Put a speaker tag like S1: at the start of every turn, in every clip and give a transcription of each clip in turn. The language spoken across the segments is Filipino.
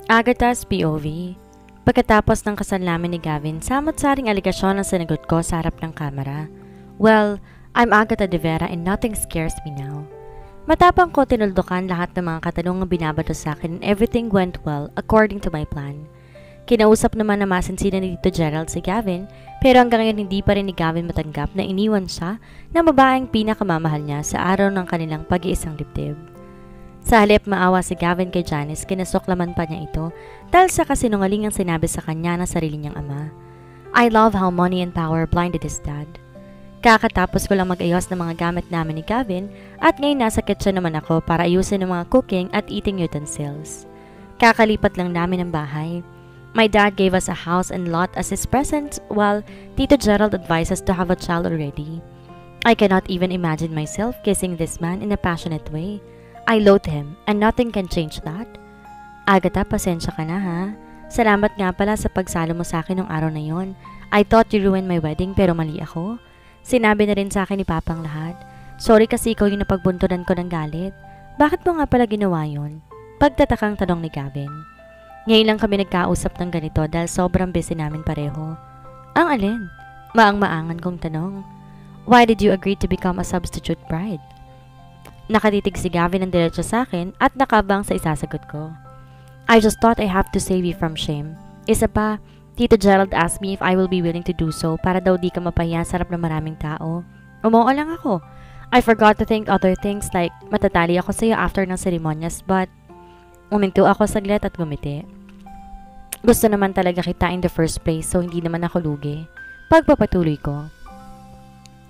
S1: Agatha's POV. Pagkatapos ng kasal namin ni Gavin, samot-saring aligasyon ang sinagot ko sa harap ng kamera. Well, I'm Agatha de Vera and nothing scares me now. Matapang ko tinuldukan lahat ng mga katanungang binabato sa akin and everything went well according to my plan. Kinausap naman na masinsinan ni Tito Gerald si Gavin, pero hanggang ngayon hindi pa rin ni Gavin matanggap na iniwan siya na babaeng pinakamamahal niya sa araw ng kanilang pag-iisang dibdib. Sa halip maawa si Gavin kay Janice, kinasuklaman pa niya ito dahil sa kasinungalingang sinabi sa kanya ng sarili niyang ama. I love how money and power blinded his dad. Kakatapos ko lang mag-ayos ng mga gamit namin ni Gavin at ngayon nasa kitchen naman ako para ayusin ang mga cooking at eating utensils. Kakalipat lang namin ng bahay. My dad gave us a house and lot as his present while Tito Gerald advised us to have a child already. I cannot even imagine myself kissing this man in a passionate way. I loathe him and nothing can change that. Agatha, pasensya ka na ha. Salamat nga pala sa pagsalo mo sa akin nung araw na yon. I thought you ruined my wedding pero mali ako. Sinabi na rin sa akin ni Papang lahat. Sorry kasi ikaw yung napagbuntunan ko ng galit. Bakit mo nga pala ginawa yon? Pagtatakang tanong ni Gavin. Ngayon lang kami nagkausap ng ganito dahil sobrang busy namin pareho. Ang alin? Maang-maangan kong tanong. Why did you agree to become a substitute bride? Nakatitig si Gavin ng diretso sa akin at nakabang sa isasagot ko. I just thought I have to save you from shame. Isa pa, Tito Gerald asked me if I will be willing to do so para daw di ka mapahiya sa harap ng maraming tao. Umuo lang ako. I forgot to think other things like matatali ako sa iyo after ng seremonyas but uminto ako saglit at gumiti. Gusto naman talaga kita in the first place so hindi naman ako lugi. Pagpapatuloy ko.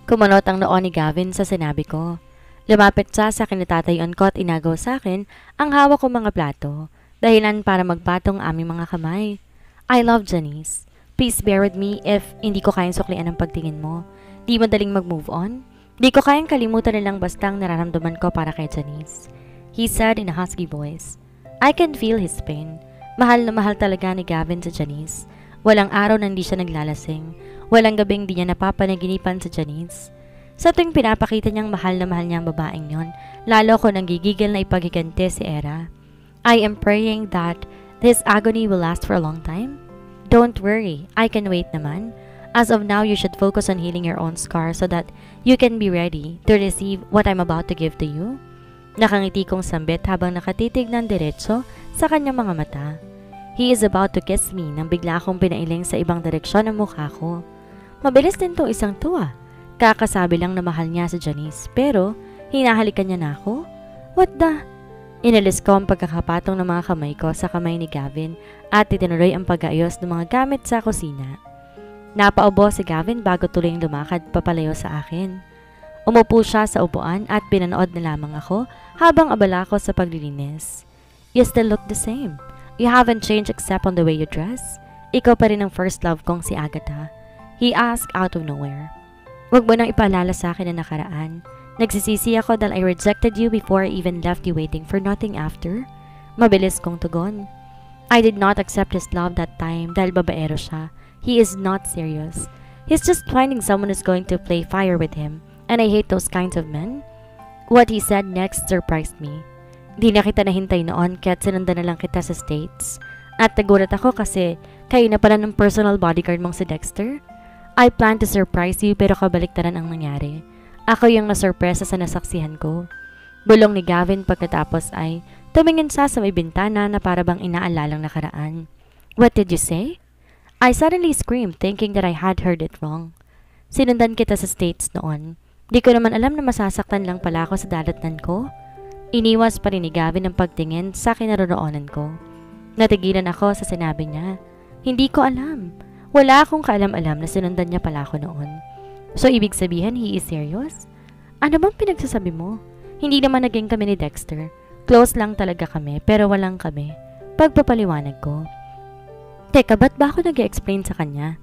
S1: Kumunot ang noo ni Gavin sa sinabi ko. Lumapit siya sa kinatatayuan ko at inagaw sa akin ang hawak kong mga plato, dahilan para magpatong aming mga kamay. I love Janice. Please bear with me if hindi ko kayang suklian ang pagtingin mo. Di madaling mag-move on. Di ko kayang kalimutan nilang bastang nararamdaman ko para kay Janice. He said in a husky voice. I can feel his pain. Mahal na mahal talaga ni Gavin sa Janice. Walang araw na hindi siya naglalasing. Walang gabing di niya napapanaginipan sa Janice. Sa tuwing pinapakita niyang mahal na mahal niya ang babaeng yon, lalo ko nang gigigil na ipagigante si Era. I am praying that this agony will last for a long time. Don't worry, I can wait naman. As of now, you should focus on healing your own scar so that you can be ready to receive what I'm about to give to you. Nakangiti kong sambit habang nakatitig ng diretso sa kanyang mga mata. He is about to kiss me nang bigla akong pinailing sa ibang direksyon ng mukha ko. Mabilis din tong isang tuwa. Kakasabi lang na mahal niya si Janice pero hinahalikan niya na ako? What the? Inalis ko ang pagkakapatong ng mga kamay ko sa kamay ni Gavin at itinuloy ang pag-aayos ng mga gamit sa kusina. Napaubo si Gavin bago tuloy lumakad papalayo sa akin. Umupo siya sa upuan at pinanood na lamang ako habang abala ko sa paglilinis. You still look the same. You haven't changed except on the way you dress. Ikaw pa rin ang first love kong si Agatha. He asked out of nowhere. Huwag mo nang ipaalala sa akin na nakaraan. Nagsisisi ako dahil I rejected you before I even left you waiting for nothing after. Mabilis kong tugon. I did not accept his love that time dahil babaero siya. He is not serious. He's just finding someone who's going to play fire with him. And I hate those kinds of men. What he said next surprised me. Di na kita nahintay noon kaya't sinundan na lang kita sa States. At nagulat ako kasi kayo na pala ng personal bodyguard mong si Dexter. I planned to surprise you pero kabaliktaran ang nangyari. Ako yung nasurpresa sa nasaksihan ko. Bulong ni Gavin pagkatapos ay tumingin siya sa may bintana na parabang inaalalang nakaraan. What did you say? I suddenly screamed thinking that I had heard it wrong. Sinundan kita sa States noon. Di ko naman alam na masasaktan lang pala ako sa dadatnan ko. Iniwas pa rin ni Gavin ang pagtingin sa kinaroroonan ko. Natigilan ako sa sinabi niya. Hindi ko alam. Wala akong kaalam-alam na sinundan niya pala ako noon. So, ibig sabihin, he is serious? Ano bang pinagsasabi mo? Hindi naman naging kami ni Dexter. Close lang talaga kami, pero walang kami. Pagpapaliwanag ko. Teka, ba't ba ako nag-explain sa kanya?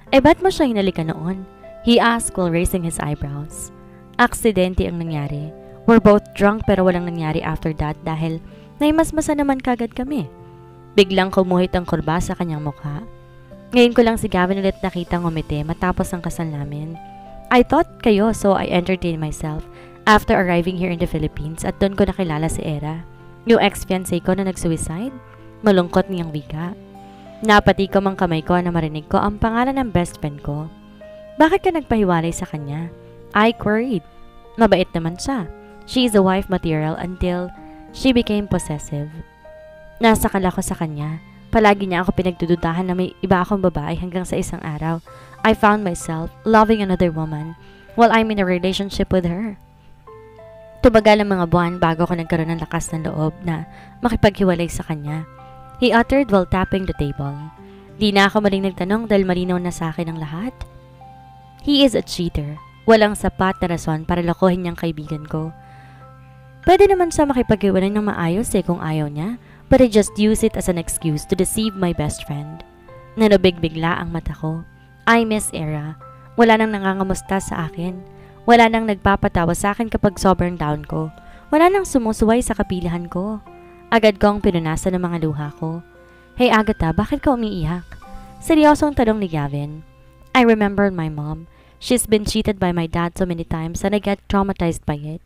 S1: Eh, ba't mo siya hinalikan noon? He asked while raising his eyebrows. Aksidente ang nangyari. We're both drunk pero walang nangyari after that dahil naimasmasa naman kagad kami. Biglang kumuhit ang kurba sa kanyang mukha. Ngayon ko lang si Gavin ulit nakita ngumiti matapos ang kasal namin. I thought kayo so I entertained myself after arriving here in the Philippines at doon ko nakilala si Era, yung ex-fiancé ko na nag-suicide. Malungkot niyang wika. Napatikom ang kamay ko na marinig ko ang pangalan ng best friend ko. Bakit ka nagpahiwalay sa kanya? I queried. Mabait naman siya. She is a wife material until she became possessive. Nasakal ako sa kanya. Palagi niya ako pinagdududahan na may iba akong babae hanggang sa isang araw. I found myself loving another woman while I'm in a relationship with her. Tumagal ang mga buwan bago ako nagkaroon ng lakas ng loob na makipaghiwalay sa kanya. He uttered while tapping the table. Di na ako maling nagtanong dahil malinaw na sa akin ang lahat. He is a cheater. Walang sapat na rason para lokohin niyang kaibigan ko. Pwede naman siya makipaghiwalay ng maayos kung ayaw niya, but I just use it as an excuse to deceive my best friend. Nanubig bigla ang mata ko. I miss Era. Wala nang nangangamusta sa akin. Wala nang nagpapatawa sa akin kapag sobrang down ko. Wala nang sumusuway sa kapilahan ko. Agad kong pinunasan ng mga luha ko. Hey Agatha, bakit ka umiiyak? Seryosong tanong ni Gavin. I remembered my mom. She's been cheated by my dad so many times and I get traumatized by it.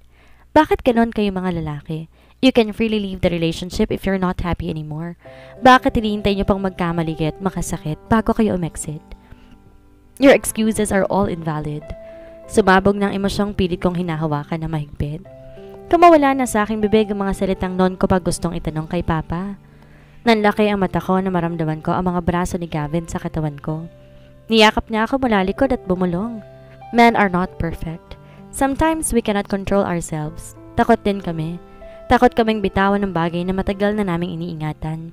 S1: Bakit ganon kayo mga lalaki? You can freely leave the relationship if you're not happy anymore. Bakit hinihintay niyo pang magkamaligit, makasakit bago kayo umexit? Your excuses are all invalid. Sumabog ng emosyong pilit kong hinahawakan na mahigpit. Kumawala na sa aking bibig ang mga salitang noon ko pa gustong itanong kay Papa. Nanlaki ang mata ko na maramdaman ko ang mga braso ni Gavin sa katawan ko. Niyakap niya ako mula likod at bumulong. Men are not perfect. Sometimes we cannot control ourselves. Takot din kami. Takot kaming bitawan ng bagay na matagal na naming iniingatan.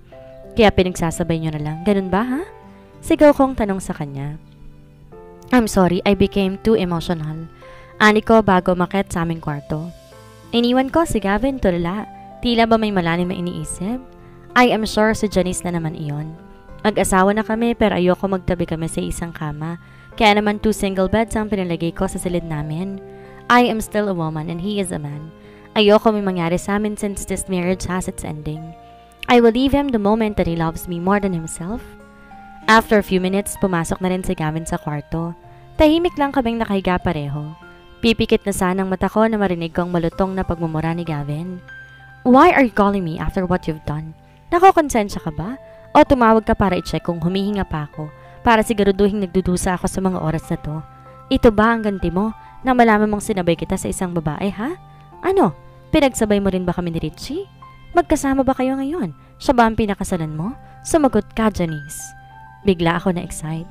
S1: Kaya pinagsasabay niyo na lang. Ganun ba ha? Sigaw kong tanong sa kanya. I'm sorry, I became too emotional. Ani ko bago umakyat sa aming kwarto. Iniwan ko si Gavin tulala. Tila ba may malalim na iniisip? I am sure si Janice na naman iyon. Mag-asawa na kami pero ayoko magtabi kami sa isang kama. Kaya naman 2 single beds ang pinalagay ko sa silid namin. I am still a woman and he is a man. Ayoko may mangyari sa amin since this marriage has its ending. I will leave him the moment that he loves me more than himself. After a few minutes, pumasok na rin si Gavin sa kwarto. Tahimik lang kaming nakahiga pareho. Pipikit na sanang mata ko na marinig kong malutong na pagmumura ni Gavin. Why are you calling me after what you've done? Nakokonsensya ka ba? O tumawag ka para i-check kung humihinga pa ako para siguraduhin nagdudusa ako sa mga oras na to? Ito ba ang ganti mo na malaman mong sinabay kita sa isang babae, ha? Ano? Pinagsabay mo rin ba kami ni Richie? Magkasama ba kayo ngayon? Siya ba ang pinakasalan mo? Sumagot ka, Janice. Bigla ako na-excite.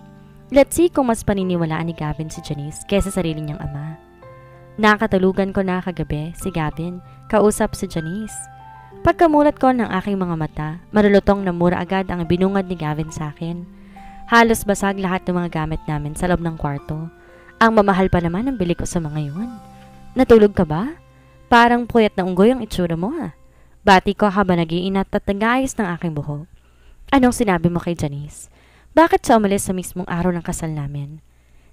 S1: Let's see kung mas paniniwalaan ni Gavin si Janice kaysa sarili niyang ama. Nakatulugan ko na kagabi si Gavin, kausap si Janice. Pagkamulat ko ng aking mga mata, marulutong na mura agad ang binungad ni Gavin sa akin. Halos basag lahat ng mga gamit namin sa loob ng kwarto. Ang mamahal pa naman ang bili ko sa mga yun. Natulog ka ba? Parang puyat na unggoy ang itsura mo ha. Bati ko habang nag-iinat at nag-aayos ng aking buhok. Anong sinabi mo kay Janice? Bakit siya umalis sa mismong araw ng kasal namin?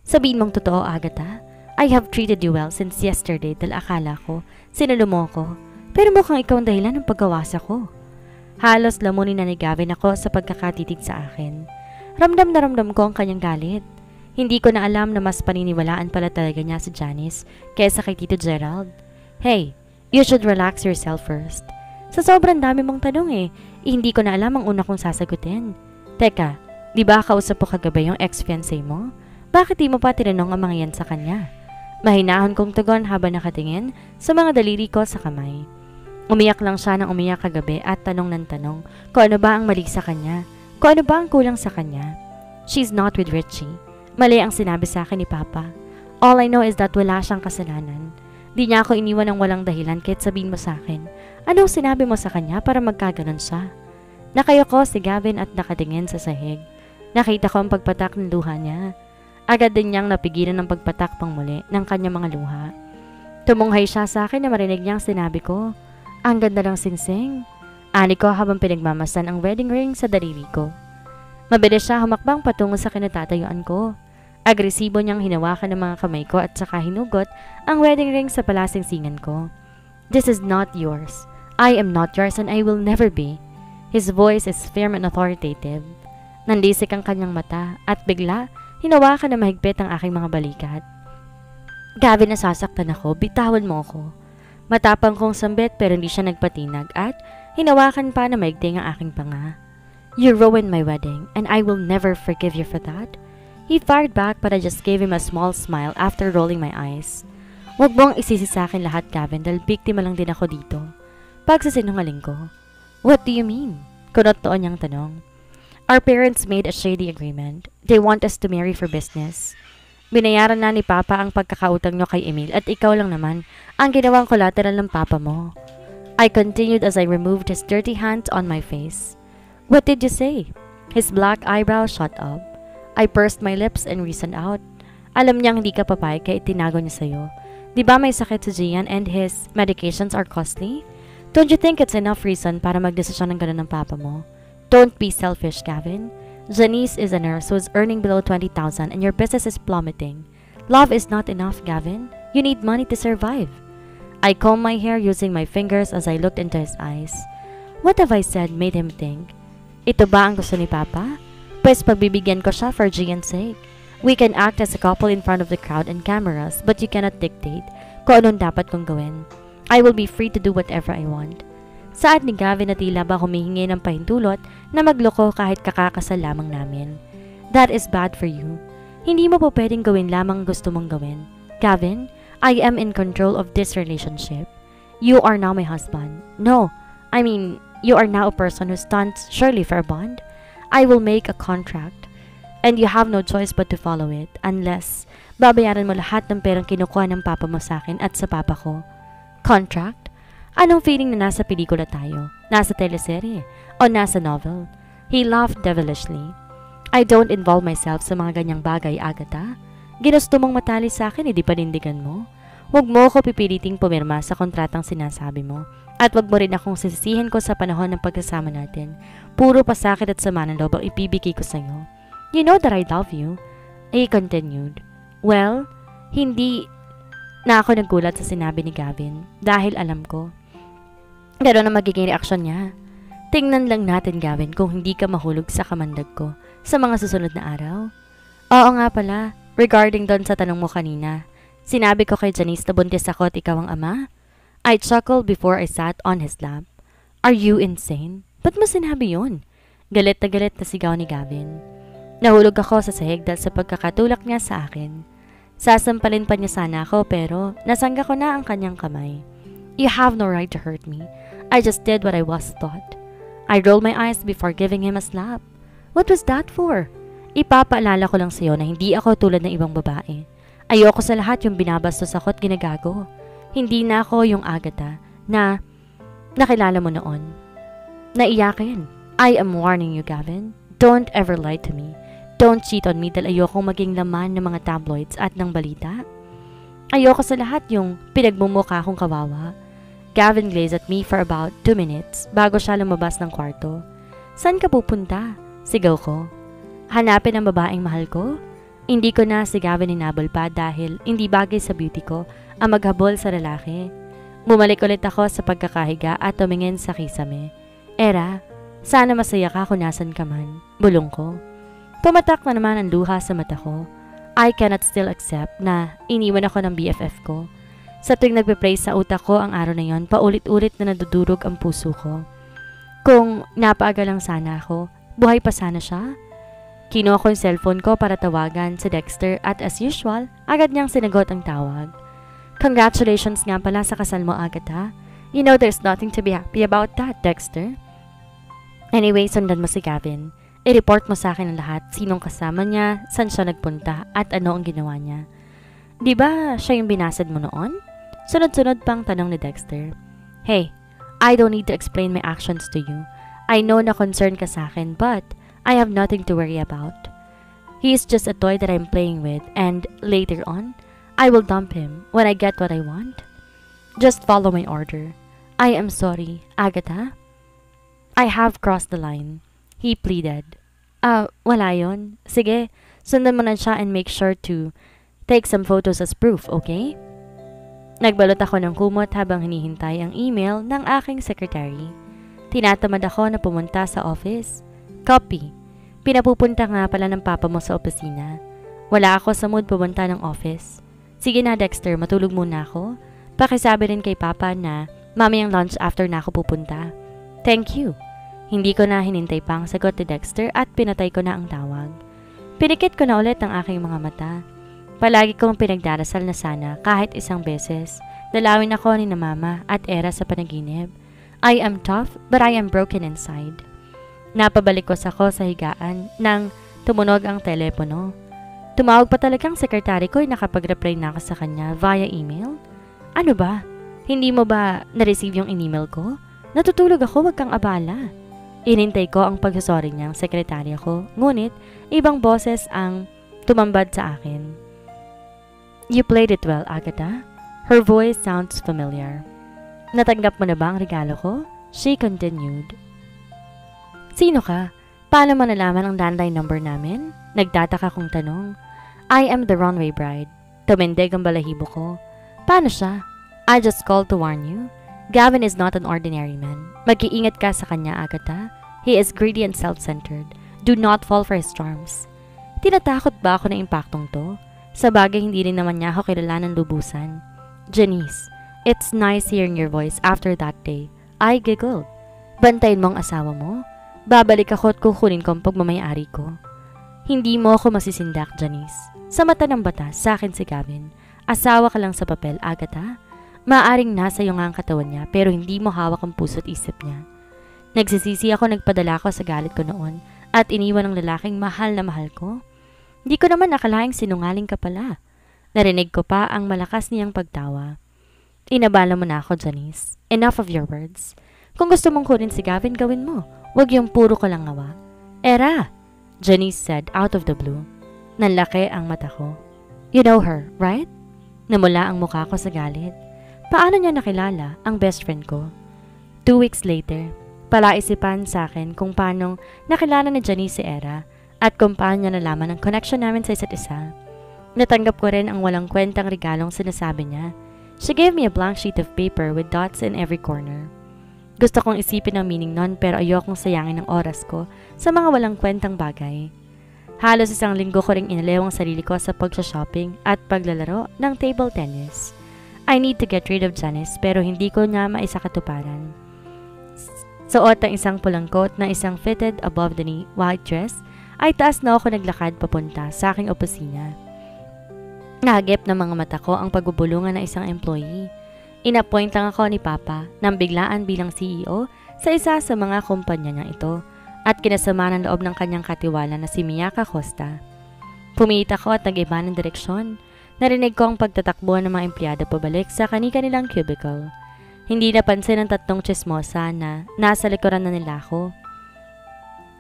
S1: Sabihin mong totoo, Agatha. I have treated you well since yesterday dahil akala ko, sinalo mo ko. Pero mukhang ikaw ang dahilan ng pagkawasa ko. Halos lamunin na ni Gavin ako sa pagkakatitig sa akin. Ramdam na ramdam ko ang kanyang galit. Hindi ko na alam na mas paniniwalaan pala talaga niya si Janice kaysa kay Tito Gerald. Hey, you should relax yourself first. Sa sobrang dami mong tanong hindi ko na alam ang una kong sasagutin. Teka, di ba kausap po kagabi yung ex-fiancé mo? Bakit di mo pa tinanong ang mga yan sa kanya? Mahinahon kong tugon habang nakatingin sa mga daliri ko sa kamay. Umiyak lang siya nang umiyak kagabi at tanong ng tanong kung ano ba ang mali sa kanya, kung ano ba ang kulang sa kanya. She's not with Richie. Mali ang sinabi sa akin ni Papa. All I know is that wala siyang kasalanan. Di niya ako iniwan ng walang dahilan kahit sabihin mo sa akin. Anong sinabi mo sa kanya para magkaganon siya? Nakayoko si Gavin at nakatingin sa sahig. Nakita ko ang pagpatak ng luha niya. Agad din niyang napigilan ng pagpatak pang muli ng kanyang mga luha. Tumunghay siya sa akin na marinig niyang sinabi ko, ang ganda ng singsing. Ani ko habang pinagmamasan ang wedding ring sa daliri ko. Mabilis siya humakbang patungo sa kinatatayuan ko. Agresibo niyang hinawakan ng mga kamay ko at saka hinugot ang wedding ring sa palasingsingan ko. This is not yours. I am not yours and I will never be. His voice is firm and authoritative. Nandisik ang kanyang mata at bigla hinawakan na mahigpit ang aking mga balikat. Gavin, nasasaktan ako, bitawan mo ako. Matapang kong sambit pero hindi siya nagpatinag at hinawakan pa na maigting ang aking panga. You ruined my wedding, and I will never forgive you for that. He fired back but I just gave him a small smile after rolling my eyes. Huwag mong isisi sa akin lahat, Gavin, dahil biktima lang din ako dito. Pagsasinungaling ko. What do you mean? Kunot noon niyang tanong. Our parents made a shady agreement. They want us to marry for business. Binayaran na ni Papa ang pagkakautang niyo kay Emil at ikaw lang naman ang ginawang collateral ng Papa mo. I continued as I removed his dirty hands on my face. What did you say? His black eyebrows shot up. I pursed my lips and reasoned out. Alam niyang hindi ka papayag kaya itinago niya sa'yo. Di ba may sakit si Gian and his medications are costly? Don't you think it's enough reason para magdesisyon ng ganun ng Papa mo? Don't be selfish, Gavin. Janice is a nurse who is earning below 20,000 and your business is plummeting. Love is not enough, Gavin. You need money to survive. I combed my hair using my fingers as I looked into his eyes. What have I said made him think? Ito ba ang gusto ni Papa? Pues pagbibigyan ko siya for Gian's sake. We can act as a couple in front of the crowd and cameras, but you cannot dictate kung anong dapat kong gawin. I will be free to do whatever I want. Saad ni Gavin na tila ba humihingi ng pahintulot na magloko kahit kakakasal lamang namin. That is bad for you. Hindi mo po pwedeng gawin lamang gusto mong gawin. Gavin, I am in control of this relationship. You are now my husband. No, I mean, you are now a person who stands surely for a bond. I will make a contract. And you have no choice but to follow it unless babayaran mo lahat ng perang kinukuha ng Papa mo sa akin at sa Papa ko. Contract? Anong feeling na nasa pelikula tayo? Nasa teleserye? O nasa novel? He laughed devilishly. I don't involve myself sa mga ganyang bagay, Agatha. Ginusto mong matali sa akin, hindi panindigan mo? Huwag mo ako pipiliting pumirma sa kontratang sinasabi mo. At wag mo rin akong sisisihin ko sa panahon ng pagkasama natin. Puro pasakit at sama ng loob ang ibibigay ko sa'yo. You know that I love you. He continued. Well, hindi na ako nagulat sa sinabi ni Gavin dahil alam ko. Gano'n ang magiging reaksyon niya. Tingnan lang natin, Gavin, kung hindi ka mahulog sa kamandag ko sa mga susunod na araw. Oo nga pala, regarding doon sa tanong mo kanina, sinabi ko kay Janice na buntis ako at ikaw ang ama? I chuckled before I sat on his lap. Are you insane? Ba't mo sinabi yun? Galit na sigaw ni Gavin. Nahulog ako sa sahig dahil sa pagkakatulak niya sa akin. Sasampalin pa niya sana ako pero nasangga ko na ang kanyang kamay. You have no right to hurt me. I just did what I was taught. I rolled my eyes before giving him a slap. What was that for? Ipapaalala ko lang sa'yo na hindi ako tulad ng ibang babae. Ayoko sa lahat yung binabastos ako at ginagago. Hindi na ako yung Agatha na nakilala mo noon. Naiyakin. I am warning you, Gavin. Don't ever lie to me. Don't cheat on me dahil ayokong maging laman ng mga tabloids at ng balita. Ayoko sa lahat yung pinagmumukha kong kawawa. Gavin gazed at me for about 2 minutes bago siya lumabas ng kwarto. Saan ka pupunta? Sigaw ko. Hanapin ang babaeng mahal ko? Hindi ko na si Gavin hinabol pa dahil hindi bagay sa beauty ko ang maghabol sa lalaki. Bumalik ulit ako sa pagkakahiga at tumingin sa kisame. Era, sana masaya ka kung nasan ka man. Bulong ko. Pumatak na naman ang luha sa mata ko. I cannot still accept na iniwan ako ng BFF ko. Sa tuwing nagpe-pray sa utak ko ang araw na yon, paulit-ulit na nadudurog ang puso ko. Kung napaaga lang sana ako, buhay pa sana siya? Kinuha ko yung cellphone ko para tawagan si Dexter at as usual, agad niyang sinagot ang tawag. Congratulations nga pala sa kasal mo, Agatha. You know there's nothing to be happy about that, Dexter. Anyway, sundan mo si Gavin. I-report mo sa akin ang lahat, sinong kasama niya, saan siya nagpunta, at ano ang ginawa niya. Di ba siya yung binasad mo noon? Sunod-sunod pang tanong ni Dexter. Hey, I don't need to explain my actions to you. I know na concerned ka sa akin, but I have nothing to worry about. He is just a toy that I'm playing with, and later on, I will dump him when I get what I want. Just follow my order. I am sorry, Agatha. I have crossed the line. He pleaded. Wala yun. Sige, sundan mo na siya and make sure to take some photos as proof, okay? Nagbalot ako ng kumot habang hinihintay ang email ng aking secretary. Tinatamad ako na pumunta sa office. Copy. Pinapupunta nga pala ng papa mo sa opisina. Wala ako sa mood pumunta ng office. Sige na, Dexter, matulog muna ako. Pakisabi rin kay papa na mamayang lunch after na ako pupunta. Thank you. Hindi ko na hinintay pa ang sagot ni Dexter at pinatay ko na ang tawag. Pinikit ko na ulit ang aking mga mata. Palagi kong pinagdarasal na sana kahit isang beses dalawin ako ni na Mama at Era sa panaginip. I am tough but I am broken inside. Napabalik ko sa higaan nang tumunog ang telepono. Tumawag pa talagang sekretary ko ay nakapag-reply na ako sa kanya via email. Ano ba? Hindi mo ba na-receive yung email ko? Natutulog ako, wag kang abala. Inintay ko ang pagsasorry niyang sekretarya ko, ngunit ibang boses ang tumambad sa akin. You played it well, Agatha. Her voice sounds familiar. Natanggap mo na ba ang regalo ko? She continued. Sino ka? Paano mo nalaman ang landline number namin? Nagtataka kong tanong. I am the runway bride. Tumindig ang balahibo ko. Paano siya? I just called to warn you. Gavin is not an ordinary man. Mag-iingat ka sa kanya, Agatha. He is greedy and self-centered. Do not fall for his charms. Tinatakot ba ako ng impaktong to? Sa bagay, hindi rin naman niya ako kilala ng lubusan. Janice, it's nice hearing your voice after that day. I giggled. Bantayin mo ang asawa mo? Babalik ako at kukunin ko ang pagmamayari ko. Hindi mo ako masisindak, Janice. Sa mata ng batas, sa akin si Gavin. Asawa ka lang sa papel, Agatha. Maaring nasa iyo nga ang katawan niya pero hindi mo hawak ang puso't isip niya. Nagsisisi ako, nagpadala ko sa galit ko noon at iniwan ng lalaking mahal na mahal ko. Hindi ko naman nakalaing sinungaling ka pala. Narinig ko pa ang malakas niyang pagtawa. Inabala mo na ako, Janice. Enough of your words. Kung gusto mong kunin si Gavin, gawin mo. Huwag yung puro ko lang ngawa. Era! Janice said out of the blue. Nanlaki ang mata ko. You know her, right? Namula ang mukha ko sa galit. Paano niya nakilala ang best friend ko? 2 weeks later, palaisipan sa akin kung paano nakilala ni Janice si Era at kung paano niya nalaman ang connection namin sa isa't isa. Natanggap ko rin ang walang kwentang regalong sinasabi niya. She gave me a blank sheet of paper with dots in every corner. Gusto kong isipin ang meaning nun pero ayokong sayangin ang oras ko sa mga walang kwentang bagay. Halos 1 linggo ko ring inalew ang sarili ko sa pagsha-shopping at paglalaro ng table tennis. I need to get rid of Janice pero hindi ko niya maisakatuparan. Suot ang isang pulang coat na isang fitted above the knee white dress ay taas na ako naglakad papunta sa aking opisina. Nahagip ng mga mata ko ang pagbubulungan ng isang employee. Inappoint lang ako ni Papa nang biglaan bilang CEO sa isa sa mga kumpanya niyang ito at kinasama ng loob ng kanyang katiwala na si Miyaka Costa. Pumilit ako at nag-iba ng direksyon. Narinig ko ang pagtatakbo ng mga empleyado pabalik sa kani-kanilang cubicle. Hindi napansin ang 3 chismosa na nasa likuran na nila ako.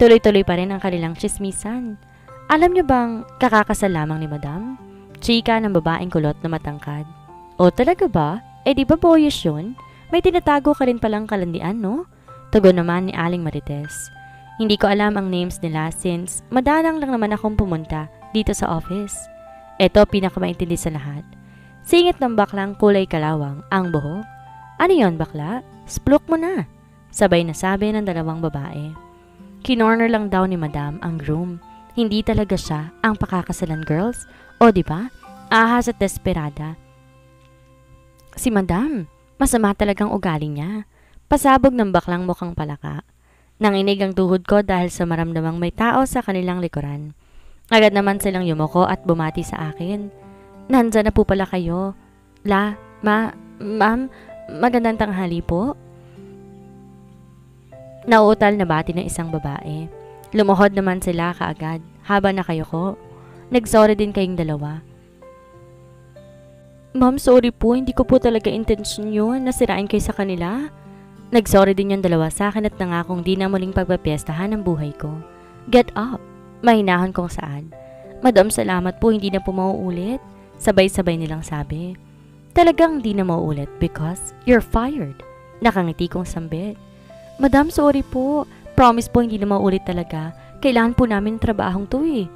S1: Tuloy-tuloy pa rin ang kanilang chismisan. Alam niyo bang kakakasal lamang ni Madam? Chika ng babaeng kulot na matangkad. O talaga ba? Di ba boyish yun? May tinatago ka rin palang kalandian, no? Tugon naman ni Aling Marites. Hindi ko alam ang names nila since madalang lang naman akong pumunta dito sa office. Ito pinakamaintindi sa lahat. Singit ng baklang kulay kalawang ang buhok. Ano yon, bakla? Splok mo na. Sabay na sabi ng 2 babae. Kinorner lang daw ni Madam ang groom. Hindi talaga siya ang pakakasalan, girls. O diba? Ahas at desperada. Si Madam, masama talagang ugali niya. Pasabog ng baklang mukhang palaka. Nanginig ang tuhod ko dahil sa maramdamang may tao sa kanilang likuran. Agad naman silang yumuko at bumati sa akin. Nandyan na po pala kayo. Ma'am, magandang tanghali po. Nauutal na bati ng isang babae. Lumuhod naman sila kaagad habang nakayuko. Nagsorry din kayong 2. Ma'am, sorry po. Hindi ko po talaga intensyon yun. Nasirain kayo sa kanila. Nagsorry din yung 2 sa akin at nangakong di na muling pagpapiestahan ang buhay ko. Get up. Mahinahon kong saad. Madam, salamat po, hindi na po mauulit. Sabay-sabay nilang sabi. Talagang hindi na mauulit because you're fired. Nakangiti kong sambit. Madam, sorry po. Promise po hindi na mauulit talaga. Kailangan po namin trabahong to eh.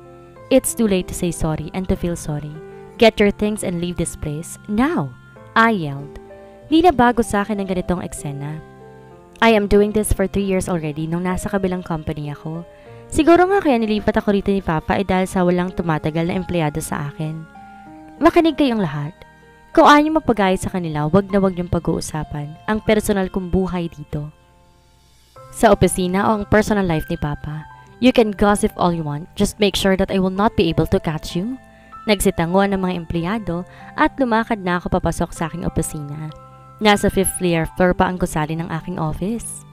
S1: It's too late to say sorry and to feel sorry. Get your things and leave this place now. I yelled. Di na bago sa akin ang ganitong eksena. I am doing this for 3 years already nung nasa kabilang company ako. Siguro nga kaya nilipat ako rito ni Papa dahil sa walang tumatagal na empleyado sa akin. Makinig kayong lahat. Kung ayaw niyo mapagaya sa kanila, wag na wag niyong pag-uusapan ang personal kong buhay dito. Sa opisina o ang personal life ni Papa? You can gossip all you want, just make sure that I will not be able to catch you. Nagsitanguan ng mga empleyado at lumakad na ako papasok sa aking opisina. Nasa 5th floor pa ang gusali ng aking office.